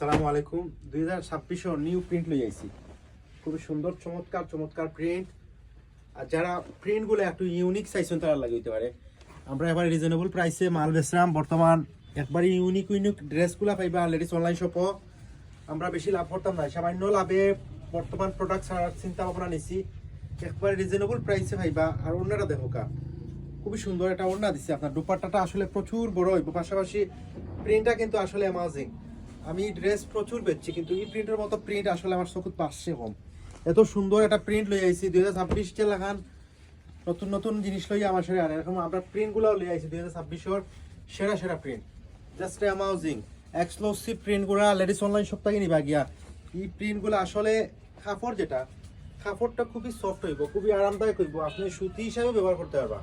আসসালামু আলাইকুম 2026 new print লই আইছি খুব সুন্দর চমৎকার চমৎকার প্রিন্ট আর যারা প্রিন্টগুলো একটু ইউনিক চাইছেন তারা লাগাইতে পারে আমরা এবার রিজনেবল প্রাইসে মাল বেচলাম বর্তমান একবারই ইউনিক ইউনিক ড্রেসগুলো পাইবা লেডিস অনলাইন শপও আমরা বেশি লাভ করতাম না সামান্য লাভে বর্তমান প্রোডাক্ট ছাড়ার চিন্তা ভাবনা নিছি একবারে রিজনেবল প্রাইসে পাইবা আর অন্যরা দেখো কা খুবই সুন্দর একটা ওড়না দিছি আপনার দুপাট্টাটা আসলে প্রচুর বড় হইব পাশাপাশি প্রিন্টটা কিন্তু আসলে অ্যামাজিং আমি ড্রেস প্রচুর বেচছি কিন্তু এই প্রিন্টের মতো প্রিন্ট আসলে আমার চোখত পাচ্ছে কম এত সুন্দর একটা প্রিন্ট লই আইছি 2026 তে লাগান নতুন নতুন জিনিস লই আমার সাথে আর এরকম আমরা প্রিন্টগুলোও লই আইছি 2026 এর সেরা সেরা প্রিন্ট জাস্ট অ্যামাজিং এক্সক্লুসিভ প্রিন্টগুলো লেডিস অনলাইন শপ থেকে নিবা গিয়া এই প্রিন্টগুলো আসলে কাপড় যেটা কাপড়টা খুবই সফট হইব খুবই আরামদায়ক হইব আপনি সুতি হিসাবে ব্যবহার করতে পারবা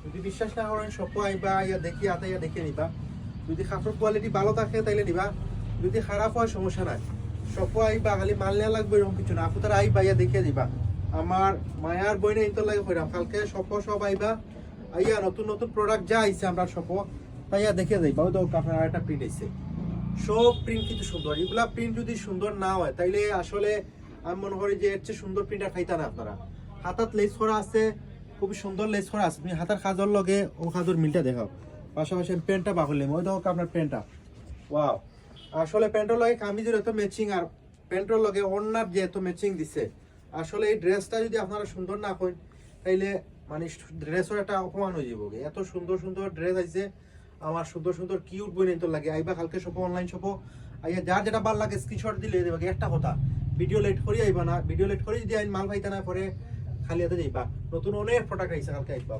যদি বিশ্বাস না করেন শপে আইবা ইয়া দেখি হাতে ইয়া দেখে নিবা যদি কাপড় কোয়ালিটি ভালো থাকে তাইলে নিবা যদি খারাপ হয় সমস্যা নাই শপে আইবা খালি মাল নেওয়া লাগবে এরকম কিছু না আপনার আইবা ইয়া দেখে দিবা আমার মায়ার বইনে ইন্তর লাগে কইরাম কালকে শপে সব আইবা আইয়া নতুন নতুন প্রোডাক্ট যা আইছে আমরা শপে তাইয়া দেখে যাইবা ওই তো আপনার আরেকটা প্রিন্ট আইছে সব প্রিন্ট কিন্তু সুন্দর এগুলা প্রিন্ট যদি সুন্দর না হয় তাইলে আসলে আমি মনে করি যে এর চেয়ে সুন্দর প্রিন্টার খাইতা না আপনারা হাতাত লেস করা আছে খুবই সুন্দর লেস করা আছে তুমি হাতার কাজর লগে ও কাজর মিলটা দেখাও পাশাপাশি প্যান্টটা বাহলে ওই দেখো আপনার প্যান্টটা ওয়াও আসলে প্যান্টের লগে কামিজের এত ম্যাচিং আর প্যান্টের লগে ওড়নার যে এত ম্যাচিং দিছে আসলে এই ড্রেসটা যদি আপনারা সুন্দর না করেন তাইলে মানে ড্রেসের একটা অপমান হয়ে যাবো এত সুন্দর সুন্দর ড্রেস আছে আমার সুন্দর সুন্দর কিউট বই নিতে লাগে আইবা কালকে শপো অনলাইন শপো আইয়া যার যেটা ভালো লাগে স্ক্রিনশট দিলে দেবে একটা কথা ভিডিও লেট করি আইবা না ভিডিও লেট করে যদি আইন মাল পাইতা না পরে খালি হাতে যাইবা নতুন অনেক প্রোডাক্ট আইছে কালকে আইবা